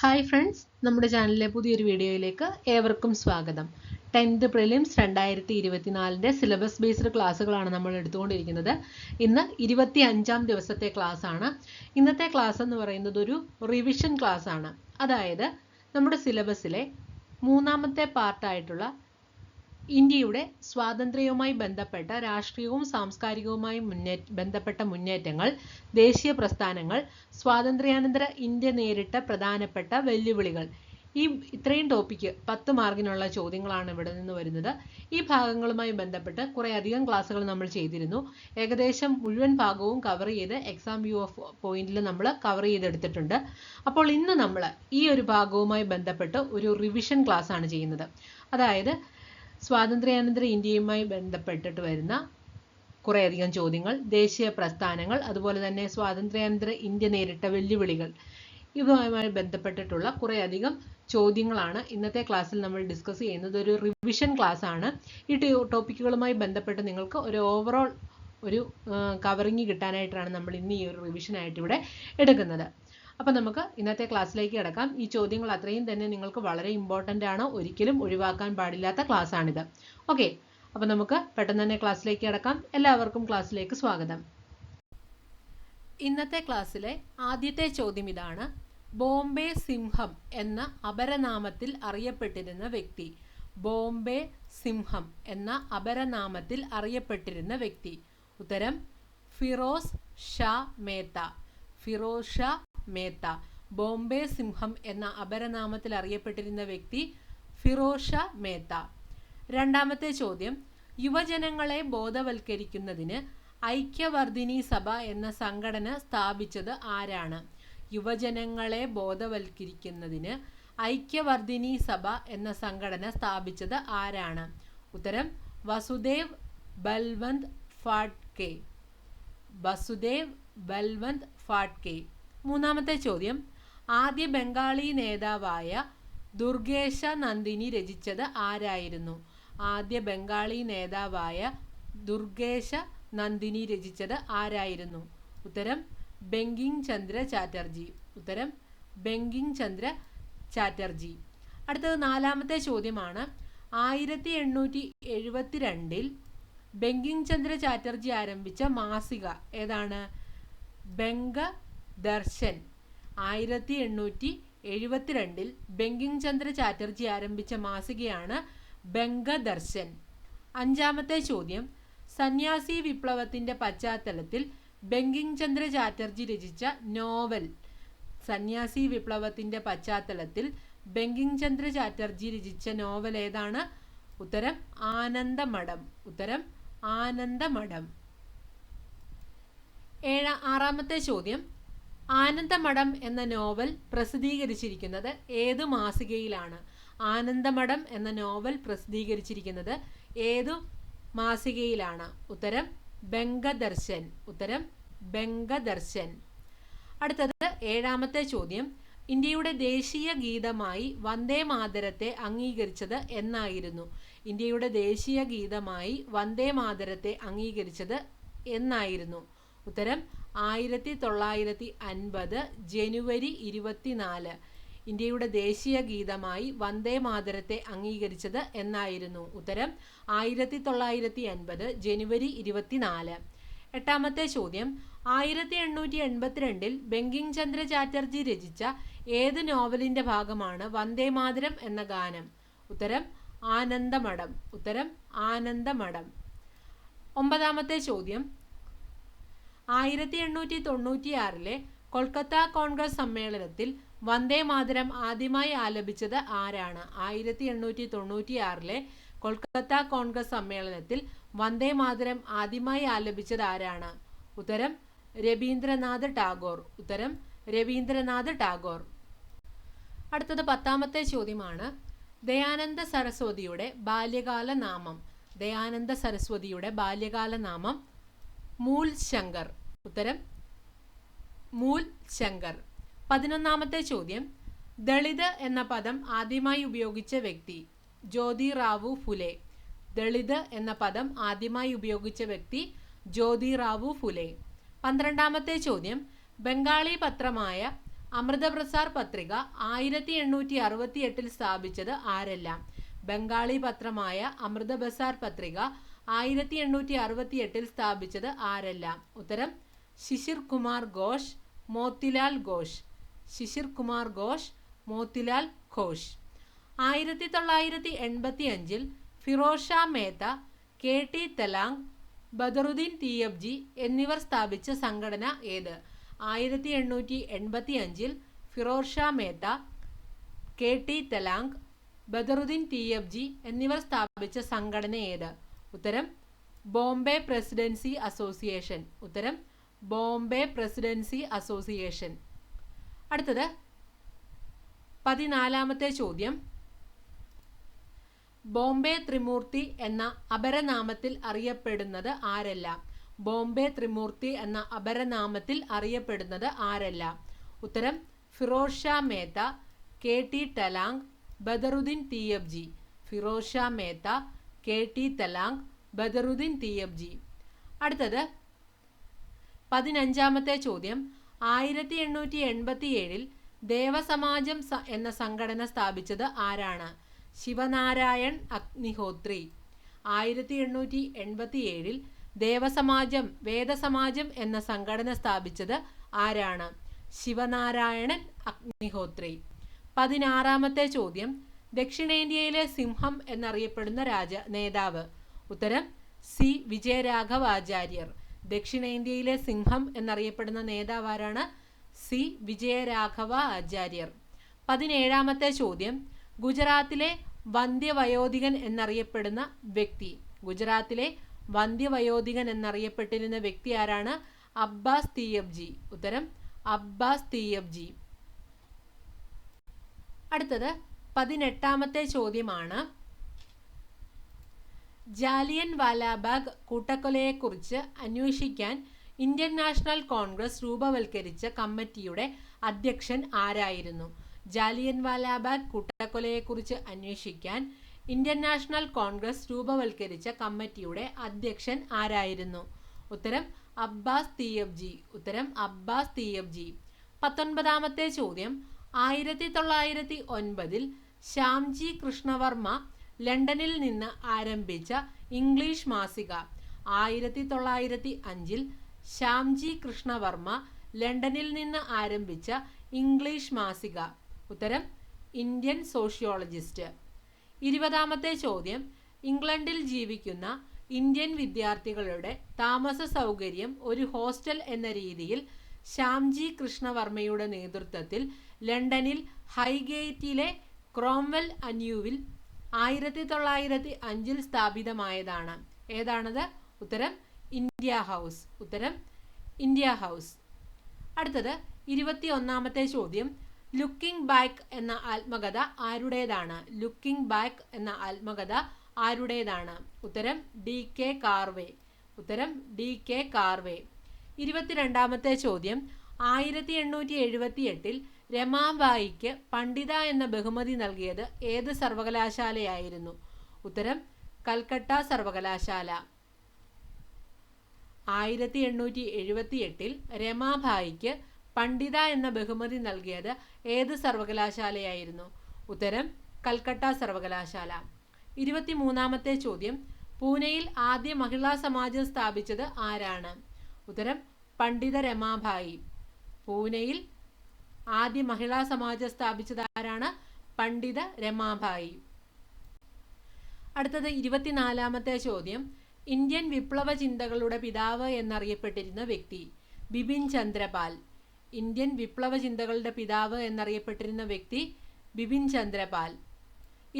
Hi friends, നമ്മുടെ ചാനലിലെ പുതിയൊരു വീഡിയോയിലേക്ക് ഏവർക്കും സ്വാഗതം. 10th പ്രിലിംസ് 2024 സിലബസ് ബേസ്ഡ് ക്ലാസ്സുകളാണ് നമ്മൾ എടുത്തുകൊണ്ടിരിക്കുന്നത്. ഇന്ന് 25ാം ദിവസത്തെ ക്ലാസ് ആണ്. ഇന്നത്തെ ക്ലാസ് എന്ന് പറയുന്നത് ഒരു റിവിഷൻ ക്ലാസ് ആണ്. അതായത് നമ്മുടെ സിലബസിലെ മൂന്നാമത്തെ പാർട്ടായിട്ടുള്ള ഇന്ത്യയുടെ സ്വാതന്ത്ര്യവുമായി ബന്ധപ്പെട്ട രാഷ്ട്രീയവും സാംസ്കാരികവുമായി ബന്ധപ്പെട്ട മുന്നേറ്റങ്ങൾ, ദേശീയ പ്രസ്ഥാനങ്ങൾ, സ്വാതന്ത്ര്യാനന്തര ഇന്ത്യ നേരിട്ട പ്രധാനപ്പെട്ട വെല്ലുവിളികൾ, ഇത്രയും ടോപ്പിക്ക് 10 മാർക്കിനുള്ള ചോദ്യങ്ങളാണ് ഇവിടെ നിന്ന് വരുന്നത്. ഈ ഭാഗങ്ങളുമായി ബന്ധപ്പെട്ട് കുറേയധികം ക്ലാസ്സുകൾ നമ്മൾ ചെയ്തിരുന്നു. ഏകദേശം മുഴുവൻ ഭാഗവും കവർ ചെയ്ത് എക്സാം വ്യൂ ഓഫ് പോയിന്റിൽ നമ്മൾ കവർ ചെയ്തെടുത്തിട്ടുണ്ട്. അപ്പോൾ ഇന്ന് നമ്മൾ ഈ ഒരു ഭാഗവുമായി ബന്ധപ്പെട്ട് ഒരു റിവിഷൻ ക്ലാസ് ആണ് ചെയ്യുന്നത്. അതായത് സ്വാതന്ത്ര്യാനന്തര ഇന്ത്യയുമായി ബന്ധപ്പെട്ടിട്ട് വരുന്ന കുറേയധികം ചോദ്യങ്ങൾ, ദേശീയ പ്രസ്ഥാനങ്ങൾ, അതുപോലെ തന്നെ സ്വാതന്ത്ര്യാനന്തര ഇന്ത്യ നേരിട്ട വെല്ലുവിളികൾ, ഇവയുമായി ബന്ധപ്പെട്ടിട്ടുള്ള കുറേയധികം ചോദ്യങ്ങളാണ് ഇന്നത്തെ ക്ലാസ്സിൽ നമ്മൾ ഡിസ്കസ് ചെയ്യുന്നത്. ഒരു റിവിഷൻ ക്ലാസ് ആണ്. ഈ ടോപ്പിക്കുകളുമായി ബന്ധപ്പെട്ട് നിങ്ങൾക്ക് ഒരു ഓവറോൾ ഒരു കവറിങ് കിട്ടാനായിട്ടാണ് നമ്മൾ ഇന്ന് ഈ ഒരു റിവിഷനായിട്ട് ഇവിടെ എടുക്കുന്നത്. അപ്പോൾ നമുക്ക് ഇന്നത്തെ ക്ലാസ്സിലേക്ക് കിടക്കാം. ഈ ചോദ്യങ്ങൾ അത്രയും തന്നെ നിങ്ങൾക്ക് വളരെ ഇമ്പോർട്ടൻ്റ് ആണ്, ഒരിക്കലും ഒഴിവാക്കാൻ പാടില്ലാത്ത ക്ലാസ് ആണിത്. ഓക്കെ, അപ്പോൾ നമുക്ക് പെട്ടെന്ന് തന്നെ ക്ലാസ്സിലേക്ക് കിടക്കാം. എല്ലാവർക്കും ക്ലാസ്സിലേക്ക് സ്വാഗതം. ഇന്നത്തെ ക്ലാസ്സിലെ ആദ്യത്തെ ചോദ്യം ഇതാണ്: ബോംബെ സിംഹം എന്ന അപരനാമത്തിൽ അറിയപ്പെട്ടിരുന്ന വ്യക്തി. ബോംബെ സിംഹം എന്ന അപരനാമത്തിൽ അറിയപ്പെട്ടിരുന്ന വ്യക്തി. ഉത്തരം ഫിറോസ് ഷാ മേത്ത. ഫിറോസ് ഷാ മേത്ത. ബോംബെ സിംഹം എന്ന അപരനാമത്തിൽ അറിയപ്പെട്ടിരുന്ന വ്യക്തി ഫിറോസ് ഷാ മേത്ത. രണ്ടാമത്തെ ചോദ്യം: യുവജനങ്ങളെ ബോധവൽക്കരിക്കുന്നതിന് ഐക്യവർദ്ധിനി സഭ എന്ന സംഘടന സ്ഥാപിച്ചത് ആരാണ്? യുവജനങ്ങളെ ബോധവൽക്കരിക്കുന്നതിന് ഐക്യവർദ്ധിനി സഭ എന്ന സംഘടന സ്ഥാപിച്ചത് ആരാണ്? ഉത്തരം വസുദേവ് ബൽവന്ത് ഫാഡ്കെ. വസുദേവ് ബൽവന്ത് ഫാഡ്കെ. മൂന്നാമത്തെ ചോദ്യം: ആദ്യ ബംഗാളി നേതാവായ ദുർഗേശ നന്ദിനി രചിച്ചത് ആരായിരുന്നു? ആദ്യ ബംഗാളി നേതാവായ ദുർഗേശ നന്ദിനി രചിച്ചത് ആരായിരുന്നു? ഉത്തരം ബങ്കിങ് ചന്ദ്ര ചാറ്റർജി. ഉത്തരം ബങ്കിങ് ചന്ദ്ര ചാറ്റർജി. അടുത്തത് നാലാമത്തെ ചോദ്യമാണ്: 1872 ബങ്കിങ് ചന്ദ്ര ചാറ്റർജി ആരംഭിച്ച മാസിക ഏതാണ്? ബംഗ ദർശൻ. 1872 ബങ്കിങ് ചന്ദ്ര ചാറ്റർജി ആരംഭിച്ച മാസികയാണ് ബംഗദർശൻ. അഞ്ചാമത്തെ ചോദ്യം: സന്യാസി വിപ്ലവത്തിന്റെ പശ്ചാത്തലത്തിൽ ബങ്കിങ് ചന്ദ്ര ചാറ്റർജി രചിച്ച നോവൽ. സന്യാസി വിപ്ലവത്തിന്റെ പശ്ചാത്തലത്തിൽ ബങ്കിങ് ചന്ദ്ര ചാറ്റർജി രചിച്ച നോവൽ ഏതാണ്? ഉത്തരം ആനന്ദമഠം. ഉത്തരം ആനന്ദമഠം. ആറാമത്തെ ചോദ്യം: ആനന്ദമഠം എന്ന നോവൽ പ്രസിദ്ധീകരിച്ചിരിക്കുന്നത് ഏതു മാസികയിലാണ്? ആനന്ദമഠം എന്ന നോവൽ പ്രസിദ്ധീകരിച്ചിരിക്കുന്നത് ഏതു മാസികയിലാണ്? ഉത്തരം ബംഗദർശൻ. ഉത്തരം ബംഗദർശൻ. അടുത്തത് ഏഴാമത്തെ ചോദ്യം: ഇന്ത്യയുടെ ദേശീയ ഗീതമായി വന്ദേ മാതരത്തെ അംഗീകരിച്ചത് എന്നായിരുന്നു? ഇന്ത്യയുടെ ദേശീയ ഗീതമായി വന്ദേ മാതരത്തെ അംഗീകരിച്ചത് എന്നായിരുന്നു? ഉത്തരം 1950 ജനുവരി 24. ഇന്ത്യയുടെ ദേശീയ ഗീതമായി വന്ദേ മാതരത്തെ അംഗീകരിച്ചത് എന്നായിരുന്നു? ഉത്തരം 1950 ജനുവരി 24. എട്ടാമത്തെ ചോദ്യം: 1882 ബങ്കിങ് ചന്ദ്ര ചാറ്റർജി രചിച്ച ഏത് നോവലിന്റെ ഭാഗമാണ് വന്ദേ മാതരം എന്ന ഗാനം? ഉത്തരം ആനന്ദമഠം. ഉത്തരം ആനന്ദമഠം. ഒമ്പതാമത്തെ ചോദ്യം: 1896 കൊൽക്കത്ത കോൺഗ്രസ് സമ്മേളനത്തിൽ വന്ദേ മാതരം ആദ്യമായി ആലപിച്ചത് ആരാണ്? 1896 കൊൽക്കത്ത കോൺഗ്രസ് സമ്മേളനത്തിൽ വന്ദേ മാതരം ആദ്യമായി ആലപിച്ചത് ആരാണ്? ഉത്തരം രവീന്ദ്രനാഥ് ടാഗോർ. ഉത്തരം രവീന്ദ്രനാഥ് ടാഗോർ. അടുത്തത് പത്താമത്തെ ചോദ്യമാണ്: ദയാനന്ദ സരസ്വതിയുടെ ബാല്യകാല നാമം. ദയാനന്ദ സരസ്വതിയുടെ ബാല്യകാല നാമം മൂൽ ശങ്കർ. ഉത്തരം മൂൽ ശങ്കർ. 11ാമത്തെ ചോദ്യം: ദളിത് എന്ന പദം ആദ്യമായി ഉപയോഗിച്ച വ്യക്തി. ജ്യോതിറാവു ഫുലെ. ദളിത് എന്ന പദം ആദ്യമായി ഉപയോഗിച്ച വ്യക്തി ജ്യോതിറാവു ഫുലെ. 12ാമത്തെ ചോദ്യം: ബംഗാളി പത്രമായ അമൃതപ്രസാർ പത്രിക 1868 സ്ഥാപിച്ചത് ആരെല്ലാം? ബംഗാളി പത്രമായ അമൃതബസാർ പത്രിക 1868 സ്ഥാപിച്ചത് ആരെല്ലാം? ഉത്തരം ശിശിർ കുമാർ ഘോഷ്, മോത്തിലാൽ ഘോഷ്. ശിശിർ കുമാർ ഘോഷ്, മോത്തിലാൽ ഘോഷ്. 1985 ഫിറോസ് ഷാ മേത്ത, കെ ടി തെലാങ്, ബദറുദ്ദീൻ തിയബ്ജി എന്നിവർ സ്ഥാപിച്ച സംഘടന ഏത്? 1885 ഫിറോസ് ഷാ മേത്ത, കെ ടി തെലാങ്, ബദറുദ്ദീൻ തിയബ്ജി എന്നിവർ സ്ഥാപിച്ച സംഘടന ഏത്? ഉത്തരം ബോംബെ പ്രസിഡൻസി അസോസിയേഷൻ. ഉത്തരം ബോംബെ പ്രസിഡൻസി അസോസിയേഷൻ. അടുത്തത് 14ാമത്തെ ചോദ്യം. ബോംബെ ത്രിമൂർത്തി എന്ന അപരനാമത്തിൽ അറിയപ്പെടുന്നത് ആരെല്ലാം? ബോംബെ ത്രിമൂർത്തി എന്ന അപരനാമത്തിൽ അറിയപ്പെടുന്നത് ആരെല്ലാം? ഉത്തരം Feroz Shah Mehta, K T Telang, Badruddin Tyabji. Feroz Shah Mehta, K T Telang, Badruddin Tyabji. അടുത്തത് 15ാമത്തെ ചോദ്യം. 1887 ദേവസമാജം എന്ന സംഘടന സ്ഥാപിച്ചത് ആരാണ്? ശിവനാരായൺ അഗ്നിഹോത്രി. 1887 ദേവസമാജം, വേദസമാജം എന്ന സംഘടന സ്ഥാപിച്ചത് ആരാണ്? ശിവനാരായണൻ അഗ്നിഹോത്രി. 16ാമത്തെ ചോദ്യം. ദക്ഷിണേന്ത്യയിലെ സിംഹം എന്നറിയപ്പെടുന്ന നേതാവ്? ഉത്തരം സി വിജയരാഘവാചാര്യർ. ദക്ഷിണേന്ത്യയിലെ സിംഹം എന്നറിയപ്പെടുന്ന നേതാവ് ആരാണ്? സി വിജയരാഘവ ആചാര്യർ. 17ാമത്തെ ചോദ്യം. ഗുജറാത്തിലെ വന്ധ്യവയോധികൻ എന്നറിയപ്പെടുന്ന വ്യക്തി? ഗുജറാത്തിലെ വന്ധ്യവയോധികൻ എന്നറിയപ്പെട്ടിരുന്ന വ്യക്തി ആരാണ്? അബ്ബാസ് തിയബ്ജി. ഉത്തരം അബ്ബാസ് തിയബ്ജി. അടുത്തത് 18ാമത്തെ ചോദ്യമാണ്. ജാലിയൻ വാലാബാഗ് കൂട്ടക്കൊലയെക്കുറിച്ച് അന്വേഷിക്കാൻ ഇന്ത്യൻ നാഷണൽ കോൺഗ്രസ് രൂപവൽക്കരിച്ച കമ്മിറ്റിയുടെ അധ്യക്ഷൻ ആരായിരുന്നു? ജാലിയൻ വാലാബാഗ് കൂട്ടക്കൊലയെക്കുറിച്ച് അന്വേഷിക്കാൻ ഇന്ത്യൻ നാഷണൽ കോൺഗ്രസ് രൂപവൽക്കരിച്ച കമ്മിറ്റിയുടെ അധ്യക്ഷൻ ആരായിരുന്നു? ഉത്തരം അബ്ബാസ് തിയബ്ജി. ഉത്തരം അബ്ബാസ് തിയബ്ജി. 19ാമത്തെ ചോദ്യം. 1909 ശ്യാംജി കൃഷ്ണവർമ്മ ലണ്ടനിൽ നിന്ന് ആരംഭിച്ച ഇംഗ്ലീഷ് മാസിക? 1905 ശ്യാംജി കൃഷ്ണവർമ്മ ലണ്ടനിൽ നിന്ന് ആരംഭിച്ച ഇംഗ്ലീഷ് മാസിക? ഉത്തരം ഇന്ത്യൻ സോഷ്യോളജിസ്റ്റ്. 20ാമത്തെ ചോദ്യം. ഇംഗ്ലണ്ടിൽ ജീവിക്കുന്ന ഇന്ത്യൻ വിദ്യാർത്ഥികളുടെ താമസ സൗകര്യം ഒരു ഹോസ്റ്റൽ എന്ന രീതിയിൽ ശ്യാംജി കൃഷ്ണവർമ്മയുടെ നേതൃത്വത്തിൽ ലണ്ടനിൽ ഹൈഗേറ്റിലെ ക്രോംവെൽ അന്യൂവിൽ 1905 സ്ഥാപിതമായതാണ്. ഏതാണത്? ഉത്തരം ഇന്ത്യ ഹൗസ്. ഉത്തരം ഇന്ത്യ ഹൗസ്. അടുത്തത് 21ാമത്തെ ചോദ്യം. ലുക്കിംഗ് ബാക്ക് എന്ന ആത്മകഥ ആരുടേതാണ്? ലുക്കിംഗ് ബാക്ക് എന്ന ആത്മകഥ ആരുടേതാണ്? ഉത്തരം ഡി കെ കാർവേ. ഉത്തരം ഡി കെ കാർവേ. 22ാമത്തെ ചോദ്യം. 1878 രമാബായിക്ക് പണ്ഡിത എന്ന ബഹുമതി നൽകിയത് ഏത് സർവകലാശാലയായിരുന്നു? ഉത്തരം കൽക്കട്ട സർവകലാശാല. 1878 രമാബായിക്ക് പണ്ഡിത എന്ന ബഹുമതി നൽകിയത് ഏത് സർവകലാശാലയായിരുന്നു? ഉത്തരം കൽക്കട്ട സർവകലാശാല. 23ാമത്തെ ചോദ്യം. പൂനെയിൽ ആദ്യ മഹിളാ സമാജം സ്ഥാപിച്ചത് ആരാണ്? ഉത്തരം പണ്ഡിത രമാബായി. പൂനെയിൽ ആദ്യ മഹിളാ സമാജം സ്ഥാപിച്ചത് ആരാണ്? പണ്ഡിത രമാബായി. അടുത്തത് 24ാമത്തെ ചോദ്യം. ഇന്ത്യൻ വിപ്ലവ ചിന്തകളുടെ പിതാവ് എന്നറിയപ്പെട്ടിരുന്ന വ്യക്തി? ബിപിൻ ചന്ദ്രപാൽ. ഇന്ത്യൻ വിപ്ലവ ചിന്തകളുടെ പിതാവ് എന്നറിയപ്പെട്ടിരുന്ന വ്യക്തി ബിപിൻ ചന്ദ്രപാൽ.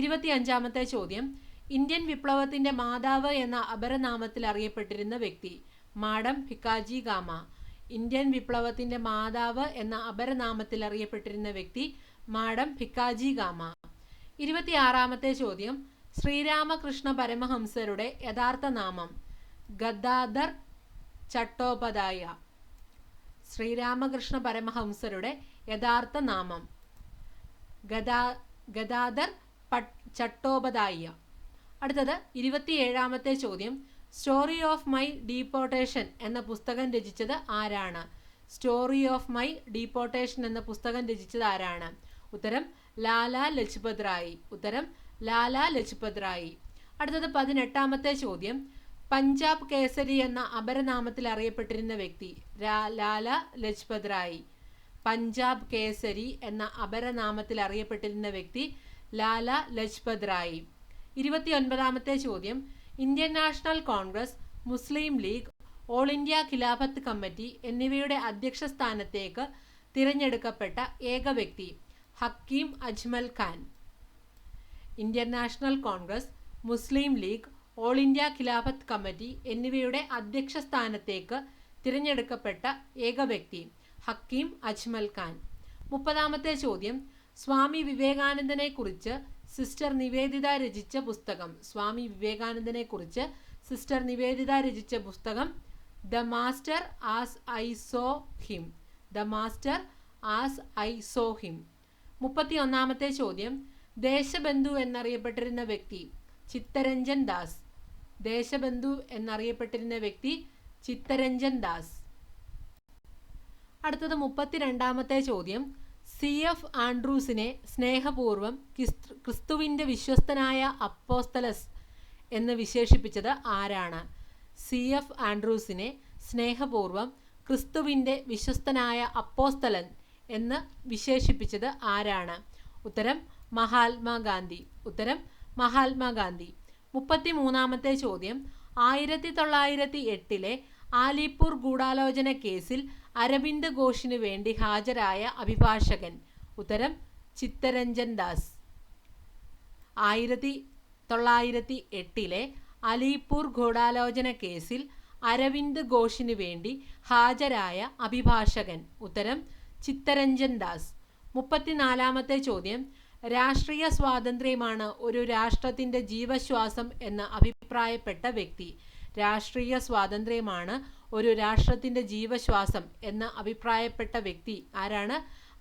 25ാമത്തെ ചോദ്യം. ഇന്ത്യൻ വിപ്ലവത്തിന്റെ മാതാവ് എന്ന അപരനാമത്തിൽ അറിയപ്പെട്ടിരുന്ന വ്യക്തി? Madam Bhikaji gamma. ഇന്ത്യൻ വിപ്ലവത്തിന്റെ മാതാവ് എന്ന അപരനാമത്തിൽ അറിയപ്പെട്ടിരുന്ന വ്യക്തി മാഡം ഭിക്കാജി ഗാമ. 26ാമത്തെ ചോദ്യം. ശ്രീരാമകൃഷ്ണ പരമഹംസരുടെ യഥാർത്ഥ നാമം? ഗദാധർ ചട്ടോപാധ്യായ. ശ്രീരാമകൃഷ്ണ പരമഹംസരുടെ യഥാർത്ഥ നാമം ഗദാധർ ചട്ടോപാധ്യായ. അടുത്തത് 27ാമത്തെ ചോദ്യം. സ്റ്റോറി ഓഫ് മൈ ഡീപ്പോർട്ടേഷൻ എന്ന പുസ്തകം രചിച്ചത് ആരാണ്? സ്റ്റോറി ഓഫ് മൈ ഡീപ്പോർട്ടേഷൻ എന്ന പുസ്തകം രചിച്ചത് ആരാണ്? ഉത്തരം ലാലാ ലജ്പത് റായ്. ഉത്തരം ലാലാ ലജ്പത് റായ്. അടുത്തത് 18ാമത്തെ ചോദ്യം. പഞ്ചാബ് കേസരി എന്ന അപരനാമത്തിൽ അറിയപ്പെട്ടിരുന്ന വ്യക്തി? ലാലാ ലജ്പത് റായ്. പഞ്ചാബ് കേസരി എന്ന അപരനാമത്തിൽ അറിയപ്പെട്ടിരുന്ന വ്യക്തി ലാലാ ലജ്പത് റായ്. 29ാമത്തെ ചോദ്യം. ഇന്ത്യൻ നാഷണൽ കോൺഗ്രസ്, മുസ്ലിം ലീഗ്, ഓൾ ഇന്ത്യ ഖിലാഫത്ത് കമ്മിറ്റി എന്നിവയുടെ അധ്യക്ഷ സ്ഥാനത്തേക്ക് തിരഞ്ഞെടുക്കപ്പെട്ട ഏക വ്യക്തി? ഹക്കീം അജ്മൽ ഖാൻ. ഇന്ത്യൻ നാഷണൽ കോൺഗ്രസ്, മുസ്ലിം ലീഗ്, ഓൾ ഇന്ത്യ ഖിലാഫത്ത് കമ്മിറ്റി എന്നിവയുടെ അധ്യക്ഷ സ്ഥാനത്തേക്ക് തിരഞ്ഞെടുക്കപ്പെട്ട ഏക വ്യക്തി? ഹക്കീം അജ്മൽ ഖാൻ. 30ാമത്തെ ചോദ്യം. സ്വാമി വിവേകാനന്ദനെ കുറിച്ച് സിസ്റ്റർ നിവേദിത രചിച്ച പുസ്തകം? സ്വാമി വിവേകാനന്ദനെ കുറിച്ച് സിസ്റ്റർ നിവേദിത രചിച്ച പുസ്തകം the master as I saw him. The master as I saw him. 31ാമത്തെ ചോദ്യം. ദേശബന്ധു എന്നറിയപ്പെട്ടിരുന്ന വ്യക്തി? ചിത്തരഞ്ജൻ ദാസ്. ദേശബന്ധു എന്നറിയപ്പെട്ടിരുന്ന വ്യക്തി ചിത്തരഞ്ജൻ ദാസ്. അടുത്തത് 32ാമത്തെ ചോദ്യം. CF ആൻഡ്രൂസിനെ സ്നേഹപൂർവ്വം ക്രിസ്തുവിൻ്റെ വിശ്വസ്തനായ അപ്പോസ്തലസ് എന്ന് വിശേഷിപ്പിച്ചത് ആരാണ്? CF ആൻഡ്രൂസിനെ സ്നേഹപൂർവ്വം ക്രിസ്തുവിൻ്റെ വിശ്വസ്തനായ അപ്പോസ്തലൻ എന്ന് വിശേഷിപ്പിച്ചത് ആരാണ്? ഉത്തരം മഹാത്മാഗാന്ധി. ഉത്തരം മഹാത്മാഗാന്ധി. 33ാമത്തെ ചോദ്യം. 1908 ആലിപ്പൂർ ഗൂഢാലോചന കേസിൽ അരവിന്ദ് ഘോഷിനു വേണ്ടി ഹാജരായ അഭിഭാഷകൻ? ഉത്തരം ചിത്തരഞ്ജൻ ദാസ്. 1908 അലിപ്പൂർ ഗൂഢാലോചന കേസിൽ അരവിന്ദ് ഘോഷിനു വേണ്ടി ഹാജരായ അഭിഭാഷകൻ? ഉത്തരം ചിത്തരഞ്ജൻ ദാസ്. 34ാമത്തെ ചോദ്യം. രാഷ്ട്രീയ സ്വാതന്ത്ര്യമാണ് ഒരു രാഷ്ട്രത്തിൻ്റെ ജീവശ്വാസം എന്ന് അഭിപ്രായപ്പെട്ട വ്യക്തി? രാഷ്ട്രീയ സ്വാതന്ത്ര്യമാണ് ഒരു രാഷ്ട്രത്തിൻ്റെ ജീവശ്വാസം എന്ന് അഭിപ്രായപ്പെട്ട വ്യക്തി ആരാണ്?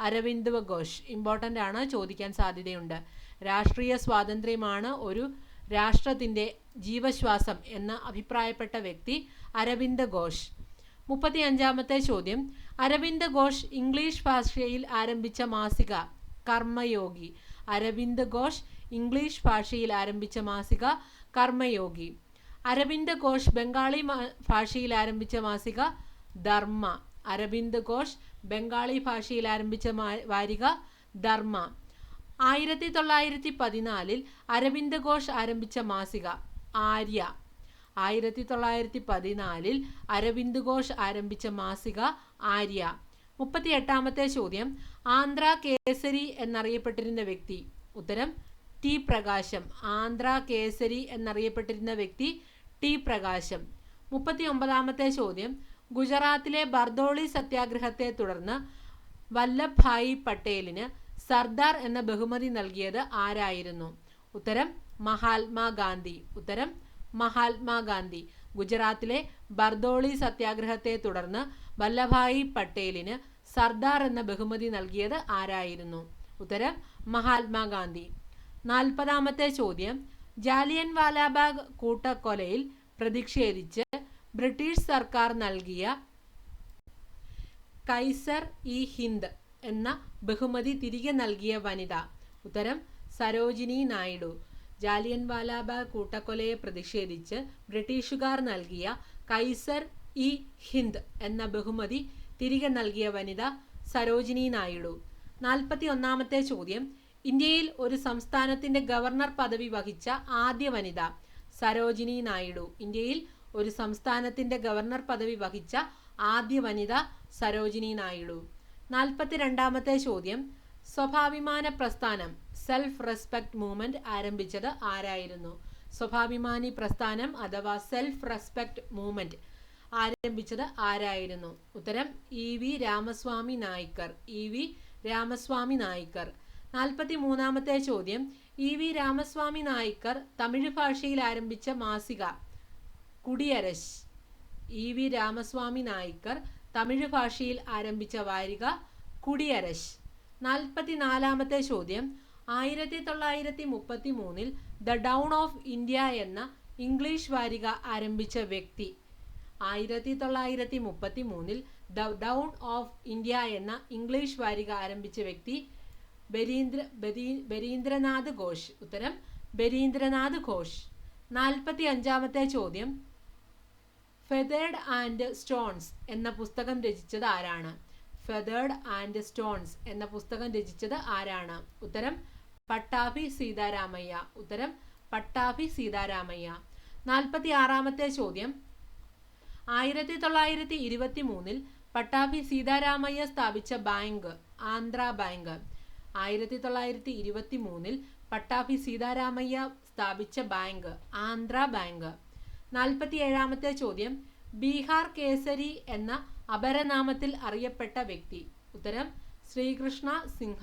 അരവിന്ദ് ഘോഷ്. ഇമ്പോർട്ടൻ്റ് ആണ്, ചോദിക്കാൻ സാധ്യതയുണ്ട്. രാഷ്ട്രീയ സ്വാതന്ത്ര്യമാണ് ഒരു രാഷ്ട്രത്തിൻ്റെ ജീവശ്വാസം എന്ന് അഭിപ്രായപ്പെട്ട വ്യക്തി അരവിന്ദ് ഘോഷ്. 35ാമത്തെ ചോദ്യം. അരവിന്ദ് ഘോഷ് ഇംഗ്ലീഷ് ഭാഷയിൽ ആരംഭിച്ച മാസിക? കർമ്മയോഗി. അരവിന്ദ് ഘോഷ് ഇംഗ്ലീഷ് ഭാഷയിൽ ആരംഭിച്ച മാസിക കർമ്മയോഗി. അരവിന്ദ് ഘോഷ് ബംഗാളി ഭാഷയിൽ ആരംഭിച്ച മാസിക ധർമ്മ. അരവിന്ദ് ഘോഷ് ബംഗാളി ഭാഷയിൽ ആരംഭിച്ച വാരിക ധർമ്മ. 1914 അരവിന്ദ് ഘോഷ് ആരംഭിച്ച മാസിക ആര്യ. 1914 അരവിന്ദ് ഘോഷ് ആരംഭിച്ച മാസിക ആര്യ. 38ാമത്തെ ചോദ്യം. ആന്ധ്ര കേസരി എന്നറിയപ്പെട്ടിരുന്ന വ്യക്തി? ഉത്തരം ടി പ്രകാശം. ആന്ധ്ര കേസരി എന്നറിയപ്പെട്ടിരുന്ന വ്യക്തി ടി പ്രകാശം. 39ാമത്തെ ചോദ്യം. ഗുജറാത്തിലെ ബർദോളി സത്യാഗ്രഹത്തെ തുടർന്ന് വല്ലഭായി പട്ടേലിന് സർദാർ എന്ന ബഹുമതി നൽകിയത് ആരായിരുന്നു? ഉത്തരം മഹാത്മാഗാന്ധി. ഉത്തരം മഹാത്മാഗാന്ധി. ഗുജറാത്തിലെ ബർദോളി സത്യാഗ്രഹത്തെ തുടർന്ന് വല്ലഭായി പട്ടേലിന് സർദാർ എന്ന ബഹുമതി നൽകിയത് ആരായിരുന്നു? ഉത്തരം മഹാത്മാഗാന്ധി. 40ാമത്തെ ചോദ്യം. ജാലിയൻ വാലാബാഗ് കൂട്ടക്കൊലയിൽ പ്രതിഷേധിച്ച് ബ്രിട്ടീഷ് സർക്കാർ നൽകിയ കൈസർ ഇ ഹിന്ദ് എന്ന ബഹുമതി തിരികെ നൽകിയ വനിത? ഉത്തരം സരോജിനി നായിഡു. ജാലിയൻ വാലാബാഗ് കൂട്ടക്കൊലയെ പ്രതിഷേധിച്ച് ബ്രിട്ടീഷുകാർ നൽകിയ കൈസർ ഇ ഹിന്ദ് എന്ന ബഹുമതി തിരികെ നൽകിയ വനിത സരോജിനി നായിഡു. 41ാമത്തെ ചോദ്യം. ഇന്ത്യയിൽ ഒരു സംസ്ഥാനത്തിൻ്റെ ഗവർണർ പദവി വഹിച്ച ആദ്യ വനിത? സരോജിനി നായിഡു. ഇന്ത്യയിൽ ഒരു സംസ്ഥാനത്തിൻ്റെ ഗവർണർ പദവി വഹിച്ച ആദ്യ വനിത സരോജിനി നായിഡു. 42ാമത്തെ ചോദ്യം. സ്വാഭിമാന പ്രസ്ഥാനം സെൽഫ് റെസ്പെക്ട് മൂവ്മെന്റ് ആരംഭിച്ചത് ആരായിരുന്നു? സ്വാഭിമാനി പ്രസ്ഥാനം അഥവാ സെൽഫ് റെസ്പെക്ട് മൂവ്മെന്റ് ആരംഭിച്ചത് ആരായിരുന്നു? ഉത്തരം EV രാമസ്വാമി നായ്ക്കർ. EV രാമസ്വാമി നായ്ക്കർ. 43ാമത്തെ ചോദ്യം. EV രാമസ്വാമി നായ്ക്കർ തമിഴ് ഭാഷയിൽ ആരംഭിച്ച മാസിക? കുടിയരശ്. EV രാമസ്വാമി നായ്ക്കർ തമിഴ് ഭാഷയിൽ ആരംഭിച്ച വാരിക കുടിയരശ്. 44ാമത്തെ ചോദ്യം. 1933 ദ ഡൗൺ ഓഫ് ഇന്ത്യ എന്ന ഇംഗ്ലീഷ് വാരിക ആരംഭിച്ച വ്യക്തി? 1933 ദ ഡൗൺ ഓഫ് ഇന്ത്യ എന്ന ഇംഗ്ലീഷ് വാരിക ആരംഭിച്ച വ്യക്തി ബരീന്ദ്രനാഥ് ഘോഷ്. ഉത്തരം ബരീന്ദ്രനാഥ് ഘോഷ്. 45-ാമത്തെ ചോദ്യം, ഫെതേർഡ് ആൻഡ് സ്റ്റോൺസ് എന്ന പുസ്തകം രചിച്ചത് ആരാണ്? ഫെതേർഡ് ആൻഡ് സ്റ്റോൺസ് എന്ന പുസ്തകം രചിച്ചത് ആരാണ്? ഉത്തരം പട്ടാഭി സീതാരാമയ്യ. ഉത്തരം പട്ടാഭി സീതാരാമയ്യ. 46-ാമത്തെ ചോദ്യം, 1923 പട്ടാഭി സീതാരാമയ്യ സ്ഥാപിച്ച ബാങ്ക് ആന്ധ്ര ബാങ്ക്. 1923 പട്ടാഭി സീതാരാമയ്യ സ്ഥാപിച്ച ബാങ്ക് ആന്ധ്ര ബാങ്ക്. 47-ാമത്തെ ചോദ്യം, ബീഹാർ കേസരി എന്ന അപരനാമത്തിൽ അറിയപ്പെട്ട വ്യക്തി. ഉത്തരം ശ്രീകൃഷ്ണ സിൻഹ.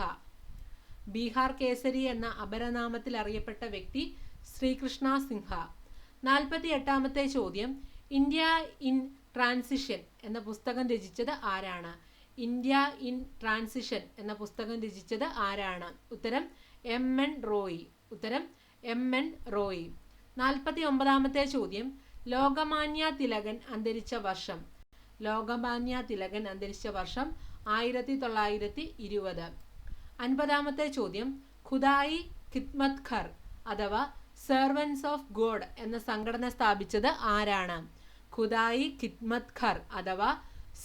ബീഹാർ കേസരി എന്ന അപരനാമത്തിൽ അറിയപ്പെട്ട വ്യക്തി ശ്രീകൃഷ്ണ സിൻഹ. 48-ാമത്തെ ചോദ്യം, ഇന്ത്യ ഇൻ ട്രാൻസിഷൻ എന്ന പുസ്തകം രചിച്ചത് ആരാണ്? ഇന്ത്യ ഇൻ ട്രാൻസിഷൻ എന്ന പുസ്തകം രചിച്ചത് ആരാണ്? ഉത്തരം എം.എൻ. റോയ്. ഉത്തരം എം.എൻ. റോയ്. 49-ാമത്തെ ചോദ്യം, ലോകമാന്യ തിലകൻ അന്തരിച്ച വർഷം. ലോകമാന്യ തിലകൻ അന്തരിച്ച വർഷം 1920. 50-ാമത്തെ ചോദ്യം, ഖുദായി ഖിദ്മത് ഘർ അഥവാ സെർവൻസ് ഓഫ് ഗോഡ് എന്ന സംഘടന സ്ഥാപിച്ചത് ആരാണ്? ഖുദായി ഖിദ്മത് ഘർ അഥവാ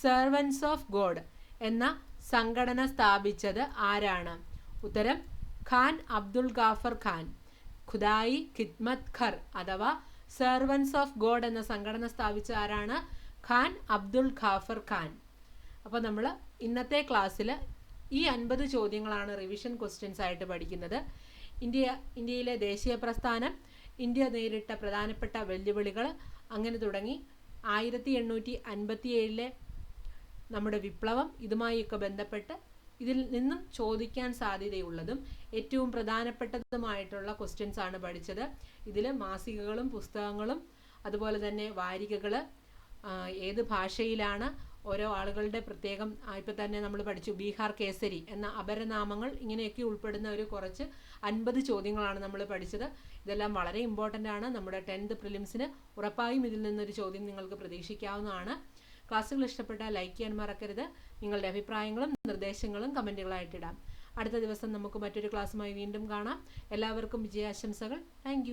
സെർവൻസ് ഓഫ് ഗോഡ് എന്ന സംഘടന സ്ഥാപിച്ചത് ആരാണ്? ഉത്തരം ഖാൻ അബ്ദുൽ ഗാഫർ ഖാൻ. ഖുദായി ഖിദ്മത് ഘർ അഥവാ സെർവൻസ് ഓഫ് ഗോഡ് എന്ന സംഘടന സ്ഥാപിച്ച ആരാണ്? ഖാൻ അബ്ദുൽ ഗാഫർ ഖാൻ. അപ്പോൾ നമ്മൾ ഇന്നത്തെ ക്ലാസ്സിൽ ഈ 50 ചോദ്യങ്ങളാണ് റിവിഷൻ ക്വസ്റ്റ്യൻസ് ആയിട്ട് പഠിക്കുന്നത്. ഇന്ത്യയിലെ ദേശീയ പ്രസ്ഥാനം, ഇന്ത്യ നേരിട്ട പ്രധാനപ്പെട്ട വെല്ലുവിളികൾ, അങ്ങനെ തുടങ്ങി 1857 നമ്മുടെ വിപ്ലവം, ഇതുമായൊക്കെ ബന്ധപ്പെട്ട് ഇതിൽ നിന്നും ചോദിക്കാൻ സാധ്യതയുള്ളതും ഏറ്റവും പ്രധാനപ്പെട്ടതുമായിട്ടുള്ള ക്വസ്റ്റ്യൻസ് ആണ് പഠിച്ചത്. ഇതിൽ മാസികകളും പുസ്തകങ്ങളും അതുപോലെ തന്നെ വാരികകൾ, ഏത് ഭാഷയിലാണ്, ഓരോ ആളുകളുടെ പ്രത്യേകം, ഇപ്പം തന്നെ നമ്മൾ പഠിച്ചു ബീഹാർ കേസരി എന്ന അപരനാമങ്ങൾ, ഇങ്ങനെയൊക്കെ ഉൾപ്പെടുന്ന ഒരു കുറച്ച് 50 ചോദ്യങ്ങളാണ് നമ്മൾ പഠിച്ചത്. ഇതെല്ലാം വളരെ ഇമ്പോർട്ടൻ്റ് ആണ്. നമ്മുടെ 10th പ്രിലിംസിന് ഉറപ്പായും ഇതിൽ നിന്നൊരു ചോദ്യം നിങ്ങൾക്ക് പ്രതീക്ഷിക്കാവുന്നതാണ്. ക്ലാസ്സുകൾ ഇഷ്ടപ്പെട്ടാൽ ലൈക്ക് ചെയ്യാൻ മറക്കരുത്. നിങ്ങളുടെ അഭിപ്രായങ്ങളും നിർദ്ദേശങ്ങളും കമൻറ്റുകളായിട്ടിടാം. അടുത്ത ദിവസം നമുക്ക് മറ്റൊരു ക്ലാസ്സുമായി വീണ്ടും കാണാം. എല്ലാവർക്കും വിജയാശംസകൾ. താങ്ക്